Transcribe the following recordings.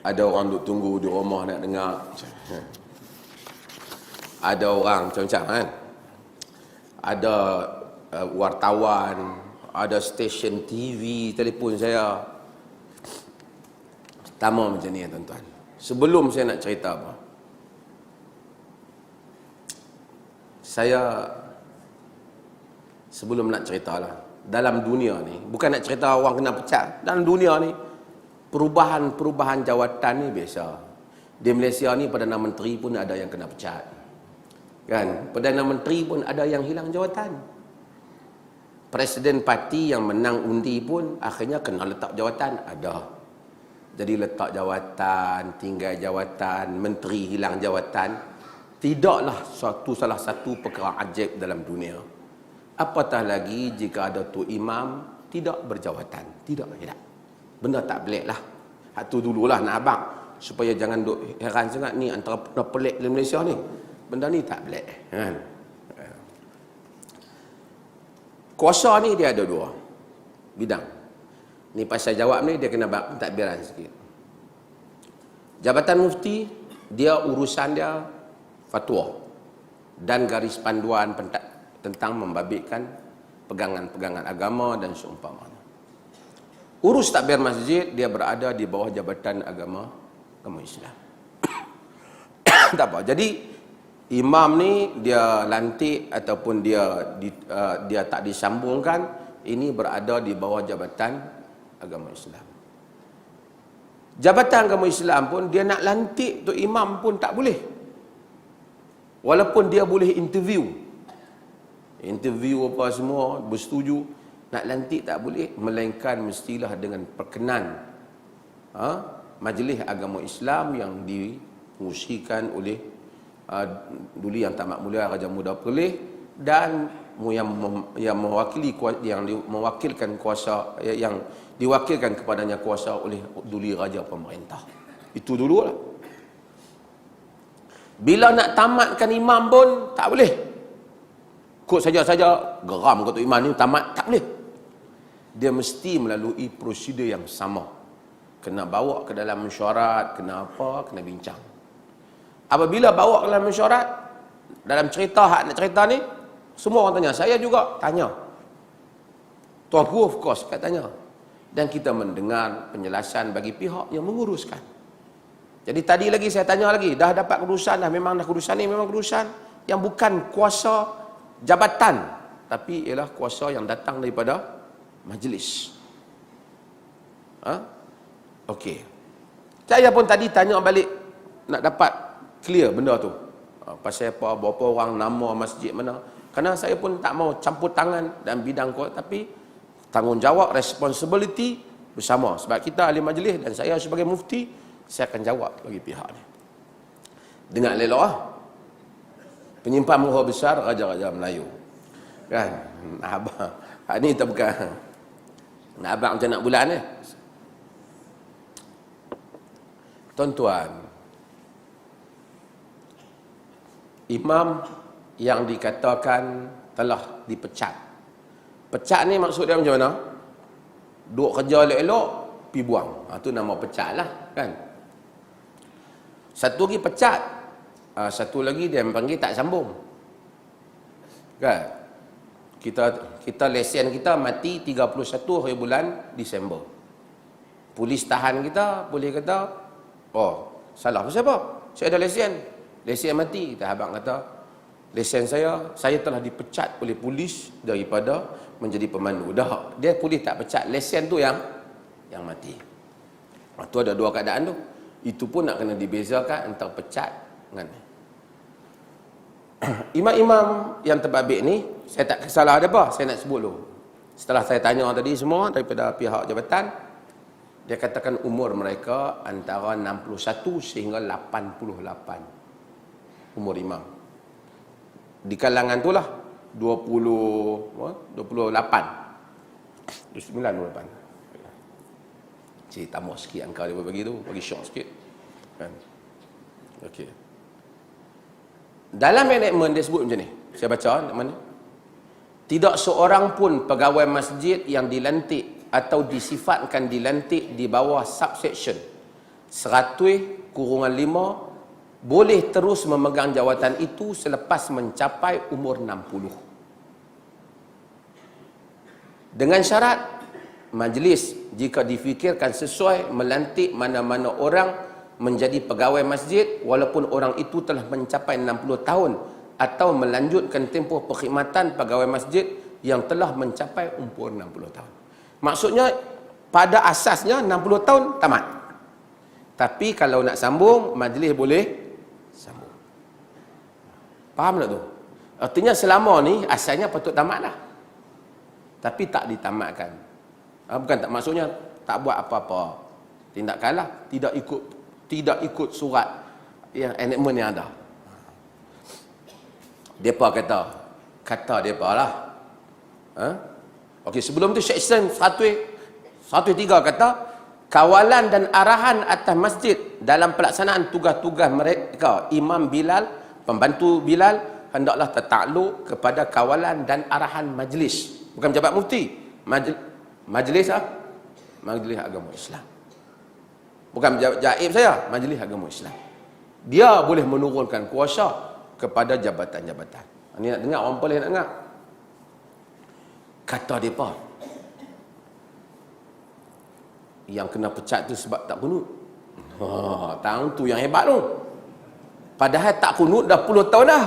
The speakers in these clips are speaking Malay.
Ada orang duk tunggu di rumah nak dengar. Ada orang macam-macam kan. Ada wartawan, ada stesen TV, telefon saya. Pertama macam ni tuan-tuan. Sebelum saya nak cerita apa, saya sebelum nak cerita lah, dalam dunia ni, bukan nak cerita orang kena pecat, dalam dunia ni perubahan jawatan ni biasa. Di Malaysia ni Perdana Menteri pun ada yang kena pecat, kan? Perdana Menteri pun ada yang hilang jawatan. Presiden parti yang menang undi pun akhirnya kena letak jawatan, ada. Jadi letak jawatan, tinggal jawatan, menteri hilang jawatan, tidaklah salah satu perkara ajaib dalam dunia. Apatah lagi jika ada tu imam tidak berjawatan, tidak. Benda tak pelik lah. Hak tu dululah nak abang, supaya jangan duk heran sangat ni antara benda pelik di Malaysia ni. Benda ni tak pelik, kan? Kuasa ni dia ada dua bidang. Ni pasal jawab ni dia kena pentadbiran sikit. Jabatan Mufti, dia urusan dia fatwa dan garis panduan tentang membabitkan pegangan-pegangan agama dan seumpamanya. Urus takbir masjid, dia berada di bawah Jabatan Agama Islam. Tak apa. Jadi imam ni dia lantik ataupun dia tak disambungkan, ini berada di bawah Jabatan Agama Islam. Jabatan Agama Islam pun dia nak lantik tu imam pun tak boleh. Walaupun dia boleh interview apa semua, bersetuju, nak lantik tak boleh, melainkan mestilah dengan perkenan Majlis Agama Islam yang diusikan oleh dulu yang tamat mulia Raja Muda Perlis dan yang mewakilkan kuasa, yang diwakilkan kepadanya kuasa oleh duli raja pemerintah. Itu dulu lah. Bila nak tamatkan imam pun tak boleh. Kok saja-saja geram kata imam ni tamat, tak boleh. Dia mesti melalui prosedur yang sama. Kena bawa ke dalam mesyuarat, kena apa, kena bincang. Apabila bawa ke dalam mesyuarat, dalam cerita hak nak cerita ni, semua orang tanya, saya juga tanya. Tuan Pu of course kat tanya. Dan kita mendengar penjelasan bagi pihak yang menguruskan. Jadi tadi lagi saya tanya lagi, dah dapat kedudukan dah, memang dah kedudukan ni memang kedudukan yang bukan kuasa jabatan, tapi ialah kuasa yang datang daripada majlis. Okey. Saya pun tadi tanya balik nak dapat clear benda tu. Pasal apa, berapa orang, nama masjid mana. Kerana saya pun tak mau campur tangan dalam bidang kuat, tapi tanggungjawab, responsibility bersama. Sebab kita ahli majlis dan saya sebagai mufti, saya akan jawab bagi pihak ni. Dengar lelah. Penyimpan muhur besar Raja-Raja Melayu. Kan? Abang. Ni tak bukan. Nak abang macam nak bulan ni. Tuan-tuan, imam yang dikatakan telah dipecat. Pecat ni maksud dia macam mana? Duk kerja elok-elok, pergi buang. Itu nama pecat lah, kan? Satu lagi pecat, satu lagi dia panggil tak sambung. Kan? Kita lesen kita mati 31 hari bulan Disember. Polis tahan kita, boleh kata, oh, salah pasal apa? Saya ada lesen. Lesen mati. Kita abang kata, lesen saya telah dipecat oleh polis daripada menjadi pemandu. Dah, dia polis tak pecat, lesen tu yang mati. Tu ada dua keadaan tu. Itu pun nak kena dibezakan antara pecat dengan ni. Imam-imam yang terbabit ni, saya tak salah ada apa, saya nak sebut dulu. Setelah saya tanya tadi semua daripada pihak jabatan, dia katakan umur mereka antara 61 sehingga 88 umur imam. Di kalangan tu lah 28 Cik tambah sikit angka dia bagi tu, bagi syok sikit kan. Okey. Dalam management dia sebut macam ni, saya baca mana, tidak seorang pun pegawai masjid yang dilantik atau disifatkan dilantik di bawah subsection 100-5 boleh terus memegang jawatan itu selepas mencapai umur 60. Dengan syarat, majlis jika difikirkan sesuai melantik mana-mana orang menjadi pegawai masjid walaupun orang itu telah mencapai 60 tahun atau melanjutkan tempoh perkhidmatan pegawai masjid yang telah mencapai umur 60 tahun. Maksudnya pada asasnya 60 tahun tamat. Tapi kalau nak sambung, majlis boleh sambung. Faham tak tu? Artinya selama ni asalnya patut tamat lah. Tapi tak ditamatkan. Bukan tak, maksudnya tak buat apa-apa tindakan lah. Tidak ikut surat yang enactment yang ada. Depa kata depa lah. Okey, sebelum tu Syekh Ihsan 103 kata, kawalan dan arahan atas masjid dalam pelaksanaan tugas-tugas mereka, Imam Bilal, pembantu Bilal, hendaklah tertakluk kepada kawalan dan arahan majlis. Bukan pejabat mufti. Majlis Majlis Agama Islam. Bukan jaib saya, Majlis Agama Islam. Dia boleh menurunkan kuasa kepada jabatan-jabatan. Ini nak dengar, orang boleh nak dengar. Kata mereka, yang kena pecat tu sebab tak kunut. Tang tu yang hebat tu. Padahal tak kunut dah puluh tahun dah.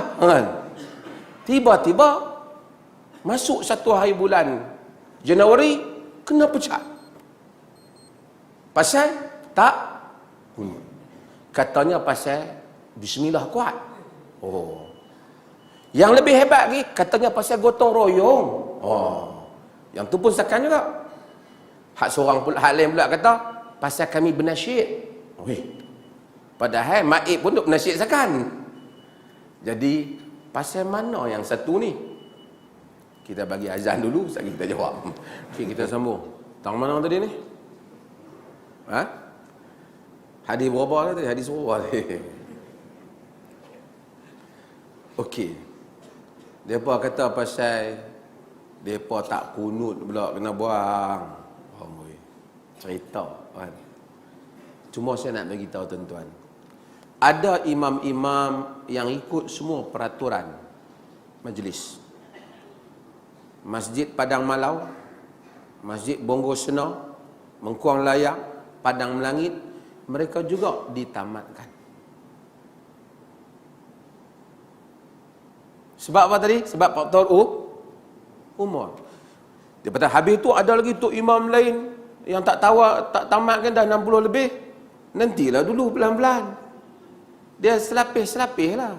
Tiba-tiba masuk satu hari bulan Januari kena pecat. Pasal tak kunut. Katanya pasal bismillah kuat. Yang lebih hebat lagi katanya pasal gotong royong. Yang tu pun sakan juga. Hak lain pula kata pasal kami bernasyid. Padahal maib pun duk bernasyid sakan. Jadi pasal mana yang satu ni? Kita bagi azan dulu, sekali kita jawab. Okey, kita sambung. Tang mana tadi ni? Hadis berapa tadi? Hadis berapa tadi? Okey. Depa kata pasal depa tak kunut pula kena buang. Cerita kan. Cuma saya nak bagi tahu tuan-tuan. Ada imam-imam yang ikut semua peraturan majlis. Masjid Padang Malau, Masjid Bongo Sena, Mengkuang Layak, Padang Melangit, mereka juga ditamatkan. Sebab apa tadi? Sebab faktor umur. Dia kata habis tu ada lagi tu imam lain yang tak tamatkan dah 60 lebih. Nantilah dulu pelan-pelan. Dia selapis-selapis lah.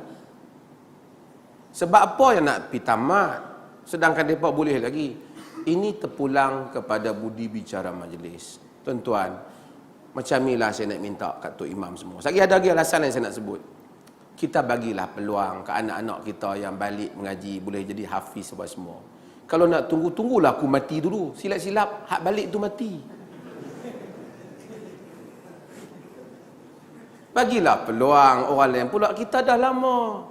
Sebab apa yang nak pergi tamat? Sedangkan mereka boleh lagi. Ini terpulang kepada budi bicara majlis. Tuan-tuan, macam inilah saya nak minta kat Tok Imam semua. Lagi ada lagi alasan yang saya nak sebut. Kita bagilah peluang ke anak-anak kita yang balik mengaji, boleh jadi hafiz semua. Kalau nak tunggulah aku mati dulu. Silap-silap, hak balik tu mati. Bagilah peluang orang lain pula. Kita dah lama.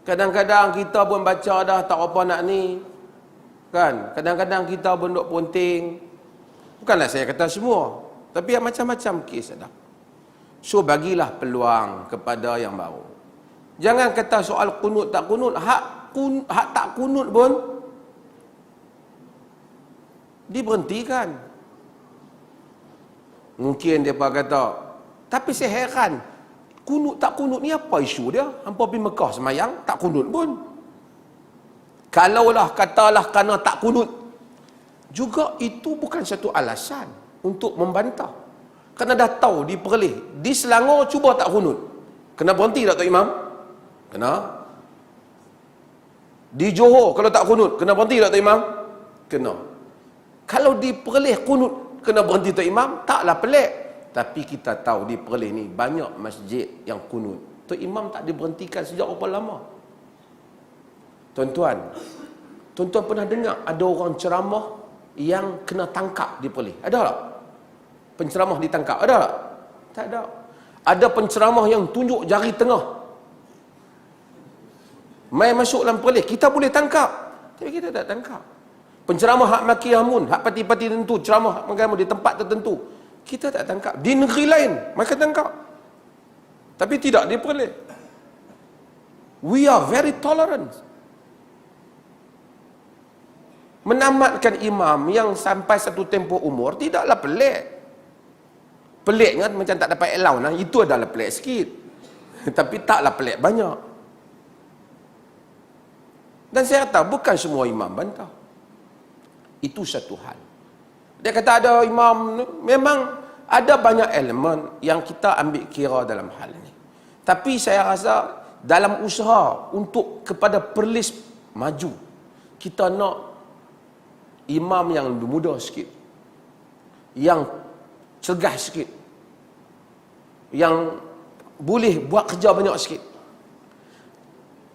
Kadang-kadang kita pun baca dah tak apa nak ni. Kan? Kadang-kadang kita pun duk ponting. Bukanlah saya kata semua. Tapi yang macam-macam kes ada. So bagilah peluang kepada yang baru. Jangan kata soal kunut tak kunut. Hak tak kunut pun diberhentikan. Mungkin dia kata, tapi saya heran, kunut tak kunut ni apa isu dia? Hampa pergi Mekah semayang, tak kunut pun. Kalaulah katalah kerana tak kunut, juga itu bukan satu alasan untuk membantah. Kerana dah tahu di Perlis, di Selangor cuba tak kunut. Kena berhenti tak Tok Imam? Kena. Di Johor kalau tak kunut, kena berhenti tak Tok Imam? Kena. Kalau di Perlis kunut, kena berhenti Tok Imam, taklah pelik. Tapi kita tahu di Perlis ni banyak masjid yang kunut. Tok Imam tak diberhentikan sejak berapa lama. Tuan-tuan pernah dengar ada orang ceramah yang kena tangkap di Perlis? Ada tak? Penceramah ditangkap? Ada tak? Tak ada. Ada penceramah yang tunjuk jari tengah. Mai masuk dalam Perlis, kita boleh tangkap. Tapi kita tak tangkap. Penceramah hak maki hamun, hak parti-parti tertentu, ceramah agama di tempat tertentu, Kita tak tangkap. Di negeri lain, mereka tangkap. Tapi tidak di Perlis. We are very tolerant. Menamatkan imam yang sampai satu tempoh umur tidaklah pelik. Peliknya macam tak dapat allowance, itu adalah pelik sikit. Tapi taklah pelik banyak. Dan saya kata bukan semua imam bantah. Itu satu hal. Dia kata ada imam, memang ada banyak elemen yang kita ambil kira dalam hal ini. Tapi saya rasa dalam usaha untuk kepada Perlis maju, kita nak imam yang lebih muda sikit, yang cergas sikit, yang boleh buat kerja banyak sikit.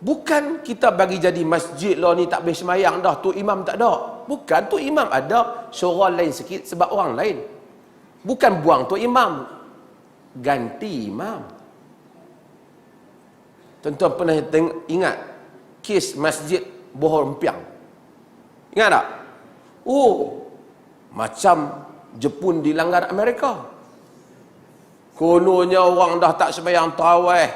Bukan kita bagi jadi masjid lah ni tak boleh semayang dah, tu imam tak ada. Bukan, tu imam ada, seorang lain sikit sebab orang lain. Bukan buang tu imam, ganti imam. Tuan-tuan pernah ingat kes masjid Bohor Rempiang? Ingat tak? Oh, macam Jepun dilanggar Amerika. Kononnya orang dah tak sembahyang tarawih.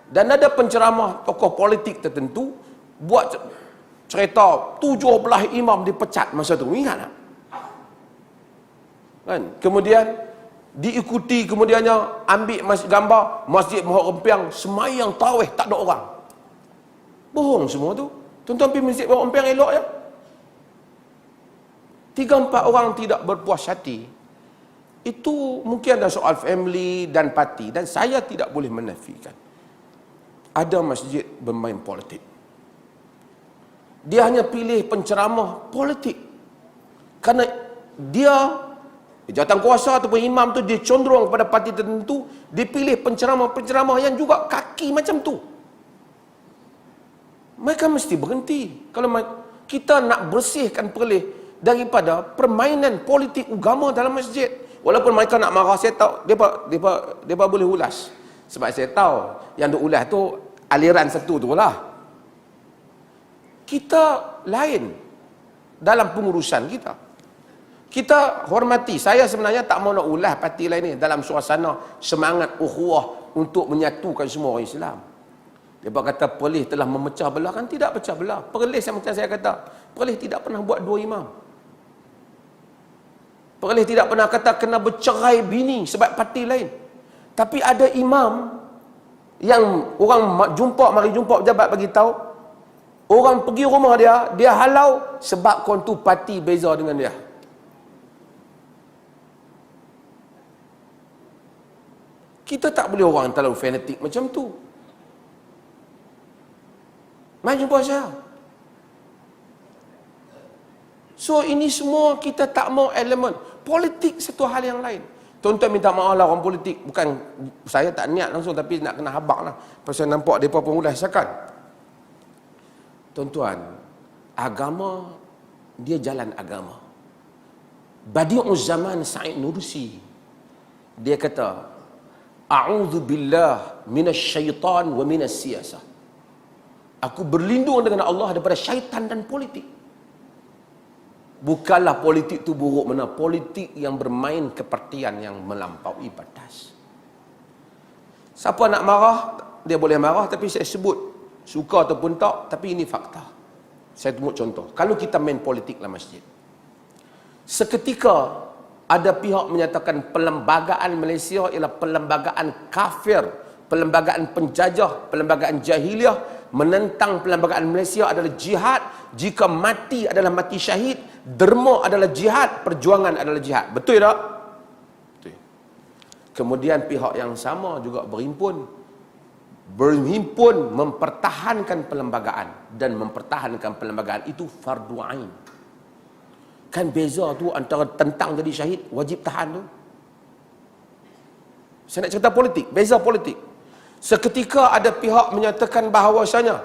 Dan ada penceramah tokoh politik tertentu buat cerita 17 imam dipecat masa tu. Ingat tak? Kan? Kemudian diikuti, kemudiannya ambil gambar masjid Bohor Rempiang sembahyang tarawih tak ada orang. Bohong semua tu. Tuan-tuan pergi masjid Bohor Rempiang elok ya. 3-4 orang tidak berpuas hati. Itu mungkin ada soal family dan parti, dan saya tidak boleh menafikan ada masjid bermain politik. Dia hanya pilih penceramah politik kerana dia jawatan kuasa ataupun imam tu dia condong kepada parti tertentu. Dia pilih penceramah-penceramah yang juga kaki macam tu. Mereka mesti berhenti. Kalau kita nak bersihkan Perlis daripada permainan politik agama dalam masjid. Walaupun mereka nak marah, saya tahu mereka boleh ulas. Sebab saya tahu yang dia ulas tu aliran satu tu lah. Kita lain dalam pengurusan kita. Kita hormati. Saya sebenarnya tak mahu nak ulas parti lain ni dalam suasana semangat ukhuwah untuk menyatukan semua orang Islam. Dia kata Perlis telah memecah belah, kan tidak pecah belah. Perlis yang macam saya kata, Perlis tidak pernah buat 2 imam. Perlis tidak pernah kata kena bercerai bini sebab parti lain. Tapi ada imam yang orang mari jumpa pejabat bagi tahu, orang pergi rumah dia halau sebab kon tu parti beza dengan dia. Kita tak boleh orang terlalu fanatik macam tu. Mari jumpa saya. So ini semua kita tak mau elemen politik, satu hal yang lain. Tuan-tuan minta maaf lah orang politik. Bukan, saya tak niat langsung, tapi nak kena habak lah. Pasal nampak mereka pun ulasakan. Tuan-tuan, agama, dia jalan agama. Badi'uz Zaman Sa'id Nursi, dia kata, A'udzu billah minasyaitan wa minas siyasah. Aku berlindung dengan Allah daripada syaitan dan politik. Bukanlah politik tu buruk mana, politik yang bermain kepartian yang melampaui batas. Siapa nak marah, dia boleh marah, tapi saya sebut suka ataupun tak, tapi ini fakta. Saya tengok contoh. Kalau kita main politik dalam masjid, seketika ada pihak menyatakan perlembagaan Malaysia ialah perlembagaan kafir, perlembagaan penjajah, perlembagaan jahiliah, menentang perlembagaan Malaysia adalah jihad, jika mati adalah mati syahid, derma adalah jihad, perjuangan adalah jihad. Betul tak? Betul. Kemudian pihak yang sama juga berhimpun mempertahankan perlembagaan, dan mempertahankan perlembagaan itu fardu ain. Kan beza tu antara tentang jadi syahid, wajib tahan tu. Saya nak cerita politik, beza politik. Seketika ada pihak menyatakan bahawasanya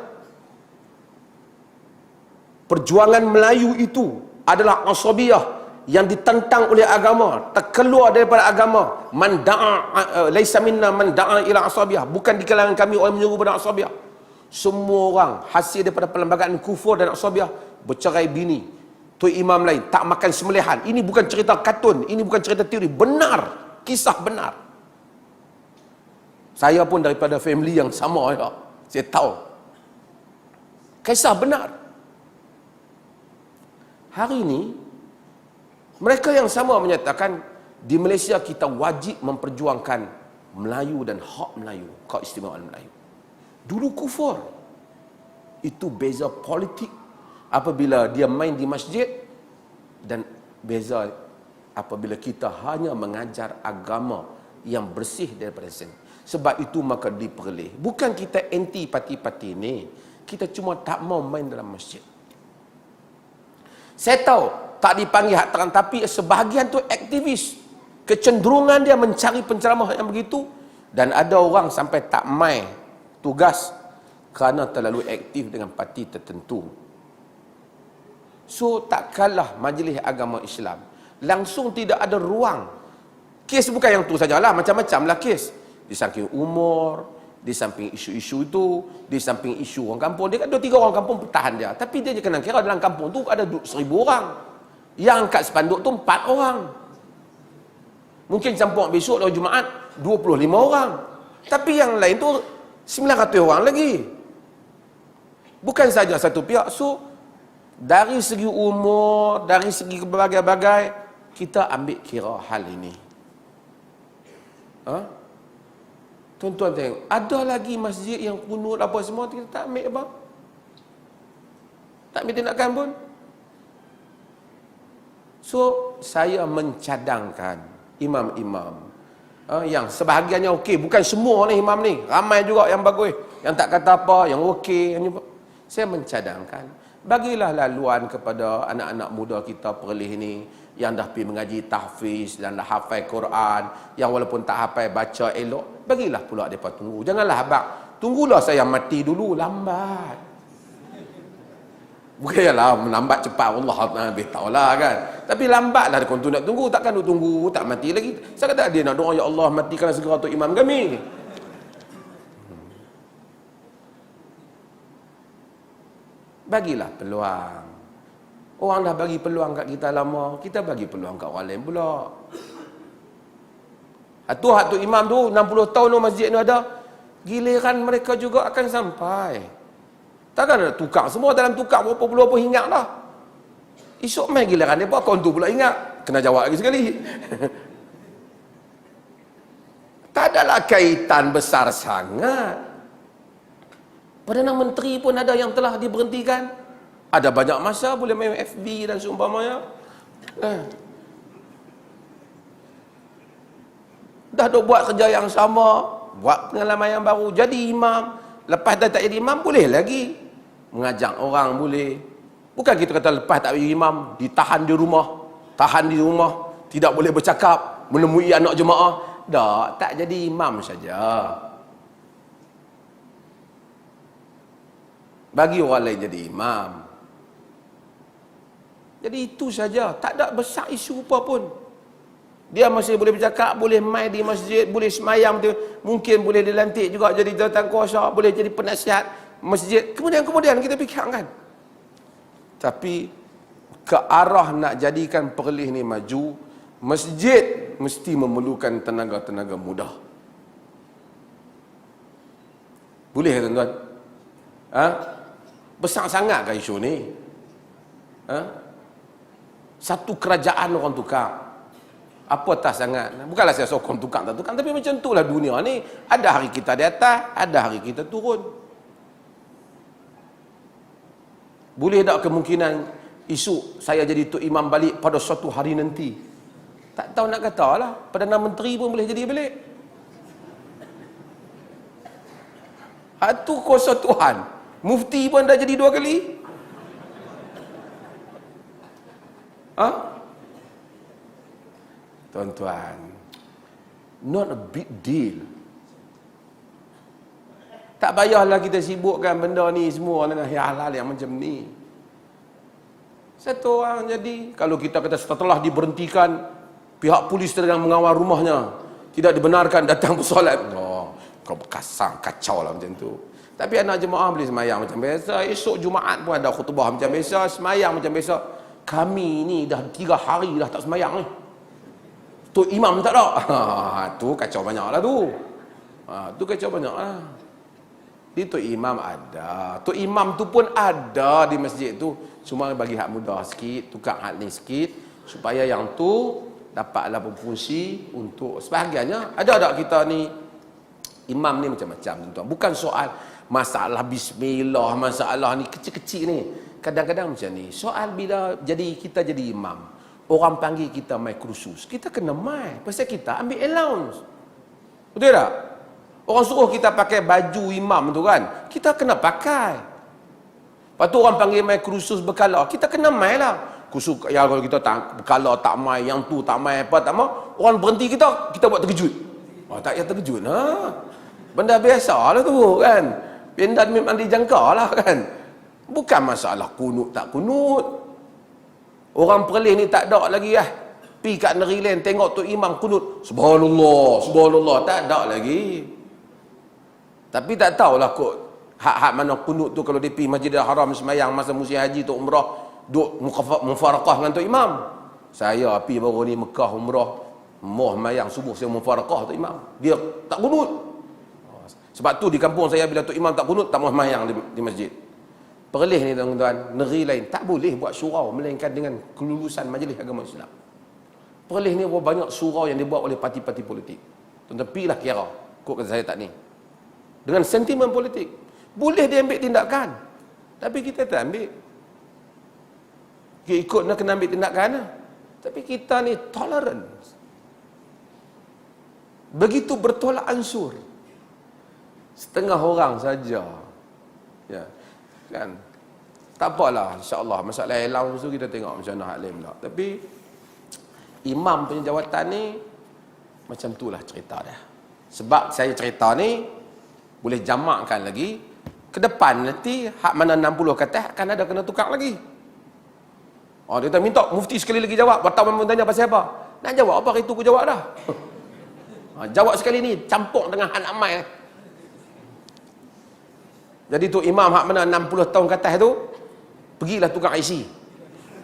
perjuangan Melayu itu adalah asabiyah yang ditentang oleh agama, terkeluar daripada agama. Man da'a laisa minna man da'a ila asabiyah, bukan di kalangan kami orang menyeru pada asabiyah. Semua orang hasil daripada perlembagaan kufur dan asabiyah bercerai bini. Tu imam lain tak makan sembelihan. Ini bukan cerita kartun, ini bukan cerita teori, benar. kisah benar. Saya pun daripada family yang sama ya. Saya tahu. Kisah benar. Hari ini mereka yang sama menyatakan di Malaysia kita wajib memperjuangkan Melayu dan hak Melayu, keistimewaan Melayu. Dulu kufur. Itu beza politik apabila dia main di masjid dan beza apabila kita hanya mengajar agama yang bersih daripada sin. Sebab itu maka diperleh. Bukan kita anti parti-parti ni. Kita cuma tak mau main dalam masjid. Saya tahu tak dipanggil hak terang, tapi sebahagian tu aktivis. Kecenderungan dia mencari penceramah yang begitu, dan ada orang sampai tak mai tugas kerana terlalu aktif dengan parti tertentu. So tak kalah Majlis Agama Islam, langsung tidak ada ruang. Kes bukan yang tu sajalah, macam-macam lah kes. Di samping umur, di samping isu-isu itu, di samping isu orang kampung. Dia ada 3 orang kampung pertahan dia. Tapi dia kena kira dalam kampung tu ada 1,000 orang. Yang angkat spanduk tu 4 orang. Mungkin campur besok hari Jumaat 25 orang. Tapi yang lain tu 900 orang lagi. Bukan saja satu pihak. So, dari segi umur, dari segi berbagai-bagai, kita ambil kira hal ini. Tuan-tuan tengok, ada lagi masjid yang kunut apa semua, kita tak ambil apa? Tak ambil tindakan pun. So, saya mencadangkan imam-imam yang sebahagiannya okey, bukan semua ni imam ni, ramai juga yang bagus, yang tak kata apa, yang okey. Saya mencadangkan, bagilah laluan kepada anak-anak muda kita Perlis ni, yang dah pergi mengaji tahfiz dan dah hafal Quran, yang walaupun tak hafal baca elok, bagilah pula mereka tunggu. Janganlah abang, tunggulah saya mati dulu, lambat. Bukanlah melambat cepat, Allah lebih tahulah kan. Tapi lambatlah dia nak tunggu, takkan nak tunggu tak mati lagi. Saya kata dia nak doa, ya Allah matikan segera tu imam kami. Bagilah peluang. Orang dah bagi peluang kat kita lama, kita bagi peluang kat orang lain pula. Hatu imam tu 60 tahun tu masjid ni ada, giliran mereka juga akan sampai. Takkan nak tukar semua, dalam tukar berapa puluh apa ingat dah. Esok main giliran dia, akaun tu pula ingat, kena jawab lagi sekali. Tak adalah kaitan besar sangat. Perdana Menteri pun ada yang telah diberhentikan. Ada banyak masa boleh main FB dan seumpamanya. Dah duk buat kerja yang sama, buat pengalaman yang baru, jadi imam. Lepas dah tak jadi imam, boleh lagi mengajak orang, boleh. Bukan kita kata lepas tak jadi imam, ditahan di rumah, tahan di rumah, tidak boleh bercakap, menemui anak jemaah. Tak jadi imam saja. Bagi orang lain jadi imam. Jadi itu saja, tak ada besar isu apa pun. Dia masih boleh bercakap, boleh main di masjid, boleh semayang, mungkin boleh dilantik juga jadi jawatan kuasa, boleh jadi penasihat masjid. Kemudian kita fikirkan. Tapi ke arah nak jadikan Perlis ni maju, masjid mesti memerlukan tenaga-tenaga muda. Boleh tuan-tuan? Besar sangat kan isu ni? Satu kerajaan orang tukar. Apa tak sangat? Bukanlah saya sokong tukar tak tukar, tapi macam itulah dunia ni. Ada hari kita di atas, ada hari kita turun. Boleh tak kemungkinan isu saya jadi tok imam balik pada suatu hari nanti? Tak tahu nak kata lah. Perdana Menteri pun boleh jadi balik. Itu kuasa Tuhan. Mufti pun dah jadi 2 kali. Tuan-tuan, not a big deal. Tak payahlah kita sibukkan benda ni semua dengan hal-hal yang macam ni. Satu orang jadi, kalau kita kata setelah diberhentikan, pihak polis sedang mengawal rumahnya, tidak dibenarkan datang bersolat. Kau kasar, kacau lah macam tu. Tapi anak jemaah boleh semayang macam biasa. Esok Jumaat pun ada khutbah macam biasa, semayang macam biasa. Kami ni dah 3 hari dah tak semayang ni. Tok Imam tak ada. Tu kacau banyak lah tu. Tu kacau banyak lah. Di Tok Imam ada. Tok Imam tu pun ada di masjid tu. Cuma bagi hak mudah sikit, tukar hak ni sikit. Supaya yang tu dapatlah berfungsi untuk sebahagiannya. Ada tak kita ni, imam ni macam-macam tuan. Bukan soal masalah bismillah, masalah ni kecil-kecil ni. Kadang-kadang macam ni. Soal bila kita jadi imam. Orang panggil kita mai kursus, kita kena mai. Pasal kita ambil allowance. Betul tak? Orang suruh kita pakai baju imam tu kan, kita kena pakai. Lepas tu orang panggil mai kursus berkala, kita kena mai lah. Kursus, ya kalau kita tak berkala tak mai, yang tu tak mai, apa tak mau, orang berhenti kita buat terkejut. Tak payah terkejut lah. Benda biasa lah tu kan. Benda memang dijangka lah kan. Bukan masalah kunut tak kunut. Orang perlis ni tak ada lagi lah. Pi kat negeri lain tengok tu imam kunut. Subhanallah, subhanallah. Tak ada lagi. Tapi tak tahulah kot. Hak-hak mana kunut tu kalau dia pergi Masjidil Haram semayang masa musim haji tu umrah. Duk mufarakah dengan tu imam. Saya pergi baru ni Mekah umrah. Moh mayang subuh saya mufarakah tu imam. Dia tak kunut. Sebab tu di kampung saya bila tu imam tak kunut, tak mau mayang di masjid. Perlis ni tuan-tuan, negeri lain tak boleh buat surau melainkan dengan kelulusan Majlis Agama Islam. Perlis ni banyak surau yang dibuat oleh parti-parti politik. Tuan-tuan pergilah kira, kok kata saya tak ni. Dengan sentimen politik. Boleh dia ambil tindakan. Tapi kita tak ambil. Kita ikut nak kena ambil tindakan lah. Tapi kita ni tolerance. Begitu bertolak ansur. Setengah orang saja. Ya. Kan? Tak apalah, insya-Allah masalah allowance tu kita tengok macam mana hak lain pula. Tapi imam punya jawatan ni macam itulah cerita dia. Sebab saya cerita ni boleh jamakkan lagi ke depan nanti hak mana 60 kata akan ada kena tukar lagi. Dia tak minta mufti sekali lagi jawab. Batal memang tanya pasal apa? Nak jawab apa itu aku jawab dah. Jawab sekali ni campur dengan hak nak mai. Jadi tu imam hak mana 60 tahun ke atas tu, pergilah tukar IC.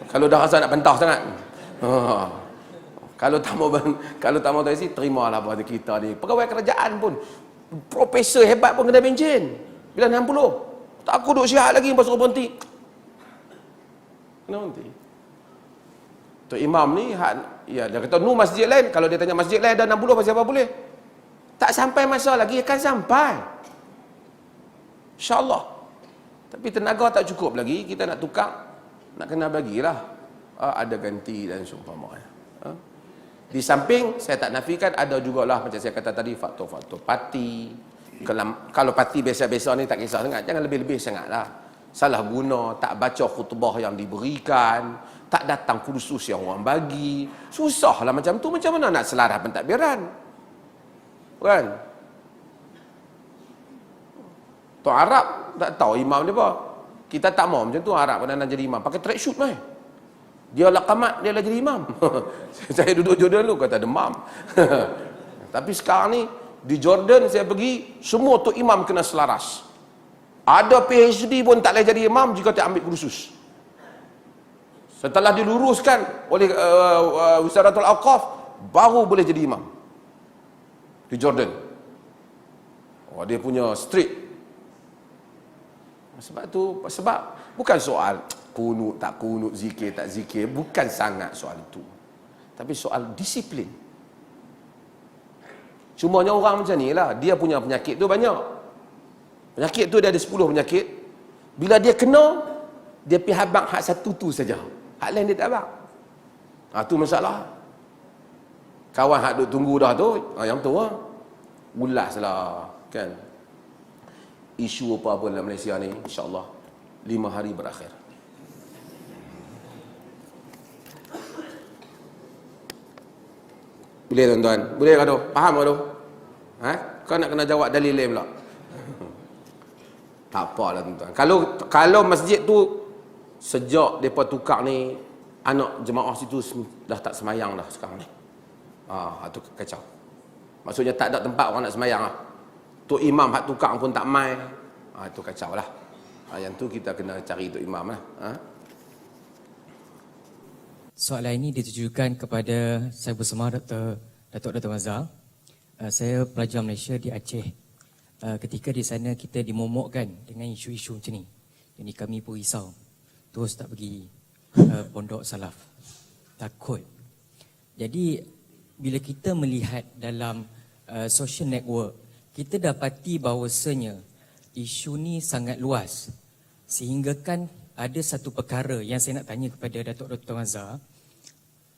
Kalau dah rasa nak bantah sangat. Kalau tak mau tukar IC, terimalah pada kita ni. Pegawai kerajaan pun, profesor hebat pun kena bencin. Bila 60. Tak aku duduk sihat lagi, lepas suruh berhenti. Kena berhenti. Tu imam ni, dia kata, nu masjid lain. Kalau dia tanya masjid lain ada 60, pasal apa boleh? Tak sampai masa lagi, akan sampai. InsyaAllah. Tapi tenaga tak cukup lagi, kita nak tukar, nak kena bagilah. Ada ganti dan seumpamanya. Di samping, saya tak nafikan, ada jugalah macam saya kata tadi, faktor-faktor parti. Kalau parti biasa-biasa ni tak kisah sangat, jangan lebih-lebih sangat lah. Salah guna, tak baca khutbah yang diberikan, tak datang kursus yang orang bagi. Susah lah macam tu, macam mana nak selaras pentadbiran? Kan? Tuan Arab tak tahu imam dia apa. Kita tak mau macam tu, Arab pernah nak jadi imam. Pakai track shoot mai. Dia lah qamat, dia lah jadi imam. Saya duduk Jordan dulu, kata demam. Tapi sekarang ni, di Jordan saya pergi, semua tu imam kena selaras. Ada PhD pun tak boleh jadi imam jika tak ambil kursus. Setelah diluruskan oleh Wizaratul Awqaf, baru boleh jadi imam. Di Jordan. Dia punya strict. Sebab bukan soal kunut tak kunut, zikir tak zikir, bukan sangat soal itu. Tapi soal disiplin. Cumanya orang macam ni lah, dia punya penyakit tu banyak. Penyakit tu dia ada 10 penyakit. Bila dia kena, dia pergi habang hak satu tu saja. Hak lain dia tak habang. Tu masalah. Kawan hak duk tunggu dah tu, yang tu lah. Ulas lah, kan. Isu apa-apa dalam Malaysia ni, insyaAllah 5 hari berakhir. Boleh tuan-tuan? Boleh ke tu? Faham ke tu? Kau nak kena jawab dalil lain pula. Tak apalah tuan-tuan. Kalau masjid tu sejak mereka tukar ni, anak jemaah situ dah tak semayang dah sekarang ni. Itu kacau. Maksudnya tak ada tempat orang nak semayang lah. Tok imam hak tukar pun tak mai. Itu kacau lah. Yang tu kita kena cari tok imam lah. Soalan ini ditujukan kepada saya bersama Datuk Mazhar. Saya pelajar Malaysia di Aceh. Ketika di sana kita dimomokkan dengan isu-isu macam ni. Jadi kami pun risau. Terus tak pergi pondok salaf. Takut. Jadi bila kita melihat dalam social network, kita dapati bahawasanya isu ni sangat luas. Sehingga kan ada satu perkara yang saya nak tanya kepada Datuk Dr. Mazhar.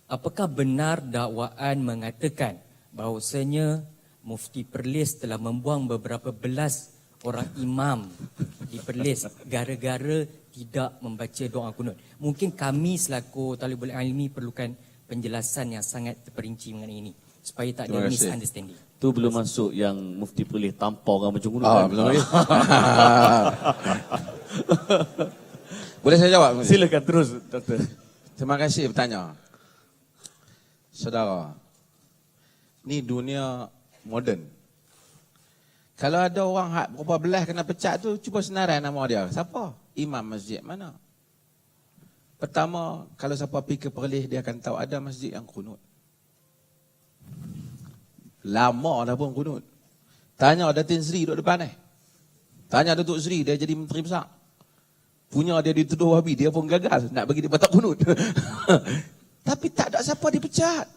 Apakah benar dakwaan mengatakan bahawasanya Mufti Perlis telah membuang beberapa belas orang imam di Perlis gara-gara tidak membaca doa kunut? Mungkin kami selaku talibul ilmi perlukan penjelasan yang sangat terperinci mengenai ini supaya tak ada misunderstanding. Tu belum masuk yang Mufti Perlis tampar orang macam kunut. Belum lagi. Boleh saya jawab? Silakan terus, Doktor. Terima kasih bertanya. Saudara, ni dunia moden. Kalau ada orang hak berapa belas kena pecat tu, cuba senarai nama dia. Siapa? Imam masjid mana? Pertama, kalau siapa pergi ke Perlis, dia akan tahu ada masjid yang kunut. Lama dah pun kunut. Tanya Datin Sri duduk depan ni. Tanya Datuk Sri, dia jadi menteri besar. Punya dia dituduh Wahabi, dia pun gagal nak bagi dia batak kunut. Tapi tak ada siapa dipecat.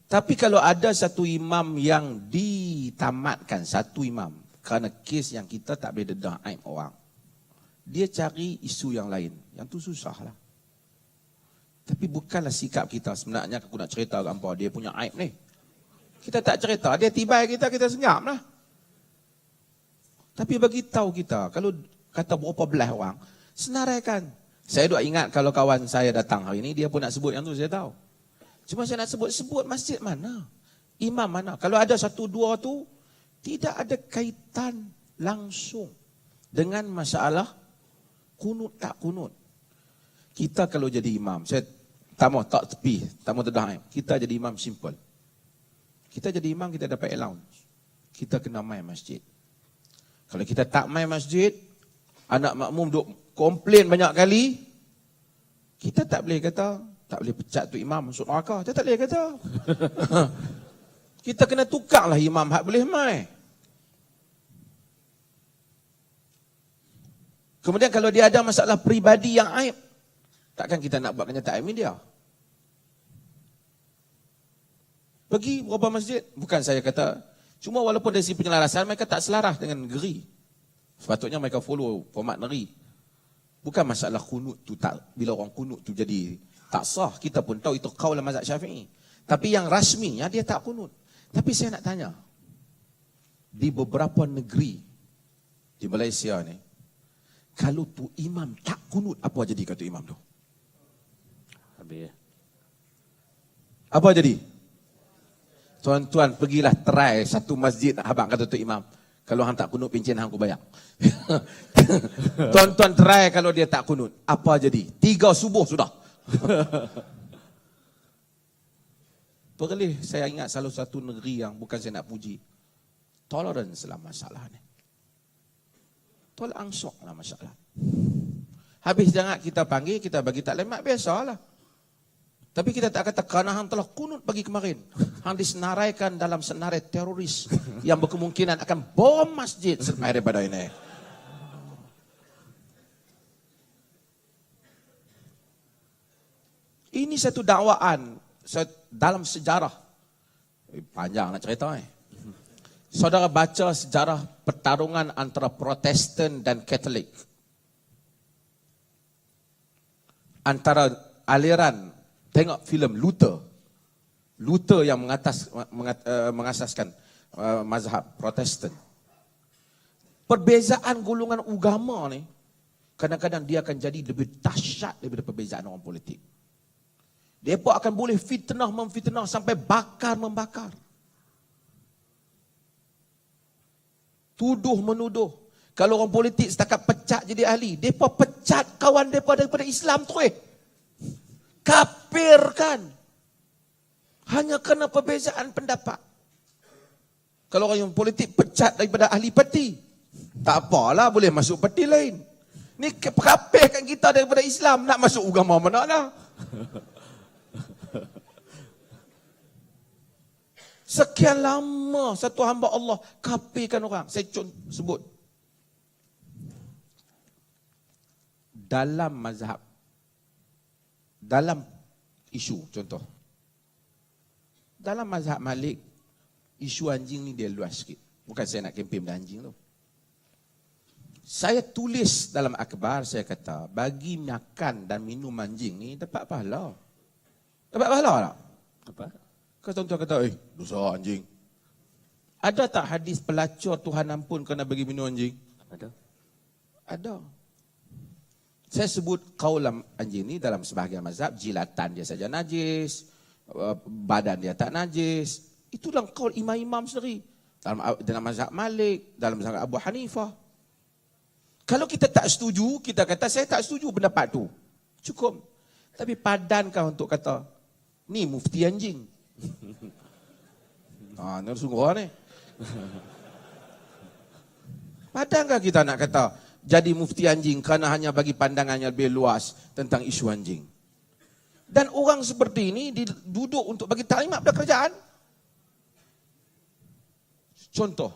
Tapi kalau ada satu imam yang ditamatkan, satu imam, kerana kes yang kita tak boleh dedah aib orang, dia cari isu yang lain. Yang tu susahlah. Tapi bukanlah sikap kita. Sebenarnya aku nak cerita ke hampa, dia punya aib ni. Kita tak cerita, dia tibai kita senyap lah. Tapi bagi tahu kita, kalau kata berapa belah orang, senaraikan. Saya duk ingat kalau kawan saya datang hari ini, dia pun nak sebut yang tu, saya tahu. Cuma saya nak sebut masjid mana? Imam mana? Kalau ada satu dua tu, tidak ada kaitan langsung dengan masalah kunut tak kunut. Kita kalau jadi imam, saya tak mau terdah. Kita jadi imam simple. Kita jadi imam, kita dapat allowance. Kita kena main masjid. Kalau kita tak main masjid, anak makmum duk komplain banyak kali, kita tak boleh kata, tak boleh pecat tu imam masuk neraka. Kita tak boleh kata. Kita kena tukarlah imam hak boleh mai. Kemudian kalau dia ada masalah peribadi yang aib, takkan kita nak buat kenyataan media. Pergi berapa masjid, bukan saya kata, cuma walaupun dari sisi penyelarasan, mereka tak selaras dengan negeri. Sepatutnya mereka follow format negeri. Bukan masalah kunut tu tak, bila orang kunut tu jadi tak sah. Kita pun tahu itu qaul mazhab Syafi'i. Tapi yang rasminya dia tak kunut. Tapi saya nak tanya, di beberapa negeri di Malaysia ni, kalau tu imam tak kunut, apa jadi kata imam tu? Habis. Apa jadi? Tuan-tuan pergilah try satu masjid abang kata tu imam. Kalau hang tak kunut, pincin hang aku bayar. Tuan-tuan try kalau dia tak kunut. Apa jadi? 3 subuh sudah. Perlis, saya ingat salah satu negeri yang bukan saya nak puji. Tolerance lah masalah ni. Tolak angsok lah masalah. Habis jangan kita panggil, kita bagi taklimat, biasalah. Tapi kita tak kata kerana hang telah kunut pagi kemarin, hang disenaraikan dalam senarai teroris yang berkemungkinan akan bom masjid selepas daripada ini. Ini satu dakwaan dalam sejarah. Panjang nak cerita Saudara baca sejarah pertarungan antara Protestan dan Katolik. Antara aliran, tengok filem Luther. Luther yang mengasaskan mazhab Protestan. Perbezaan golongan agama ni, kadang-kadang dia akan jadi lebih dahsyat daripada perbezaan orang politik. Mereka akan boleh memfitnah sampai bakar-membakar. Tuduh-menuduh. Kalau orang politik setakat pecat jadi ahli, mereka pecat kawan mereka daripada Islam tu. Kafirkan. Hanya kerana perbezaan pendapat. Kalau orang yang politik pecat daripada ahli parti, tak apalah, boleh masuk parti lain. Ni perapihkan kita daripada Islam. Nak masuk agama mana lah. Sekian lama satu hamba Allah kafirkan orang. Saya sebut. Dalam mazhab, dalam isu, contoh. Dalam mazhab Malik, isu anjing ni dia luas sikit. Bukan saya nak kempen pada anjing tu. Saya tulis dalam akhbar, saya kata, bagi makan dan minum anjing ni dapat pahala. Dapat pahala tak? Apa? Kau tuan-tuan kata, dosa anjing. Ada tak hadis pelacur Tuhan ampun kena bagi minum anjing? Ada. Ada. Saya sebut kaulam anjing ni dalam sebahagian mazhab, jilatan dia saja najis, badan dia tak najis. Itu dalam kaul imam-imam sendiri. Dalam mazhab Malik, dalam mazhab Abu Hanifah. Kalau kita tak setuju, kita kata saya tak setuju pendapat tu. Cukup. Tapi padankah untuk kata, ni mufti anjing. Ni sungguh ni. Padankah kita nak kata, jadi mufti anjing kerana hanya bagi pandangannya lebih luas tentang isu anjing. Dan orang seperti ini duduk untuk bagi taklimat pada kerajaan. Contoh.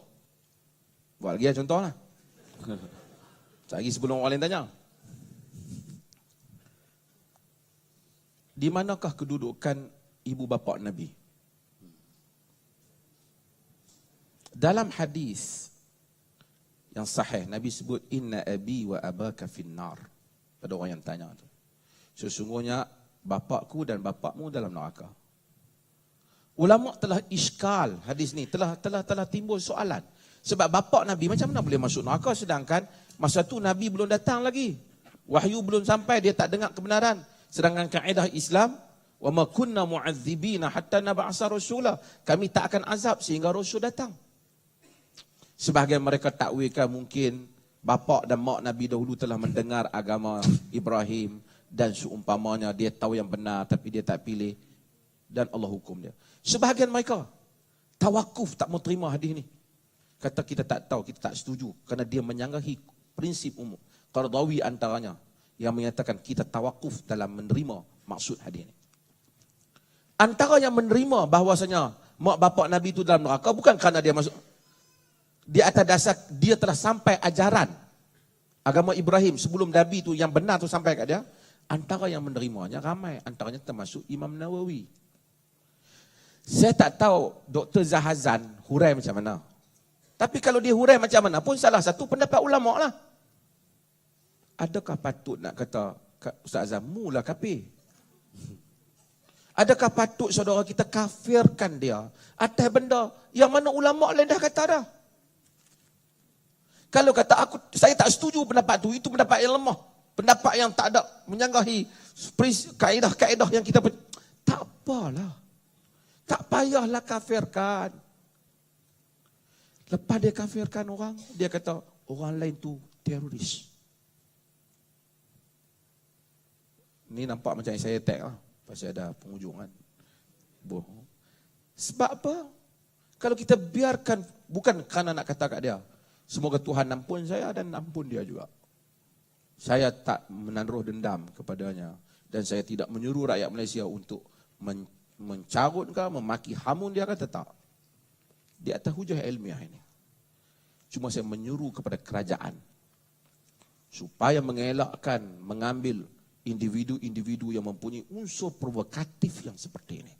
Buat lagi contoh lah. Lagi sebelum orang lain tanya. Di manakah kedudukan ibu bapa Nabi? Dalam hadis yang sahih, Nabi sebut, inna abi wa abaka finnar. Pada orang yang tanya tu. Sesungguhnya, bapakku dan bapakmu dalam neraka. Ulama telah iskal hadis ni, telah timbul soalan. Sebab bapak Nabi macam mana boleh masuk neraka sedangkan masa tu Nabi belum datang lagi. Wahyu belum sampai, dia tak dengar kebenaran. Sedangkan kaedah Islam, wa ma kunna mu'adzibina hatta nab'asa rasula. Kami tak akan azab sehingga rasul datang. Sebahagian mereka takwilkan mungkin bapa dan mak Nabi dahulu telah mendengar agama Ibrahim dan seumpamanya, dia tahu yang benar tapi dia tak pilih dan Allah hukum dia. Sebahagian mereka tawakuf, tak mau terima hadis ni. Kata kita tak tahu, kita tak setuju kerana dia menyanggahi prinsip umum. Qardawi antaranya yang menyatakan kita tawakuf dalam menerima maksud hadis ni. Antara yang menerima bahawasanya mak bapak Nabi itu dalam neraka bukan kerana dia masuk, di atas dasar dia telah sampai ajaran agama Ibrahim sebelum Nabi itu yang benar tu sampai kat dia. Antara yang menerimanya ramai, antaranya termasuk Imam Nawawi. Saya tak tahu Dr. Zahazan hurai macam mana. Tapi kalau dia hurai macam mana pun salah satu pendapat ulama lah. Adakah patut nak kata Ustaz Azam mula kafir? Adakah patut saudara kita kafirkan dia atas benda yang mana ulama lain dah kata dah? Kalau kata saya tak setuju pendapat itu pendapat yang lemah. Pendapat yang tak ada menyanggahi kaedah-kaedah yang kita tak apalah. Tak payahlah kafirkan. Lepas dia kafirkan orang, dia kata orang lain tu teroris. Ni nampak macam saya attack lah. Pasal ada penghujungan. Sebab apa? Kalau kita biarkan, bukan kerana nak kata kat dia, semoga Tuhan ampun saya dan ampun dia juga. Saya tak menaruh dendam kepadanya. Dan saya tidak menyuruh rakyat Malaysia untuk mencarut ke, memaki hamun dia kata tak. Di atas hujah ilmiah ini. Cuma saya menyuruh kepada kerajaan. Supaya mengelakkan, mengambil individu-individu yang mempunyai unsur provokatif yang seperti ini.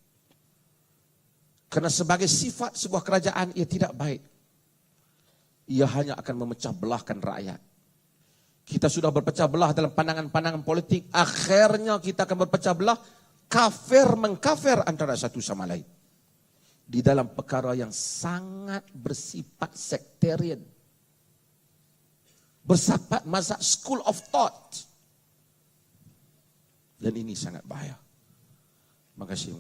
Kerana sebagai sifat sebuah kerajaan, ia tidak baik. Ia hanya akan memecah belahkan rakyat. Kita sudah berpecah belah dalam pandangan-pandangan politik. Akhirnya kita akan berpecah belah, kafir mengkafir antara satu sama lain. Di dalam perkara yang sangat bersifat sektarian. Bersifat mazhab school of thought. Dan ini sangat bahaya. Terima kasih.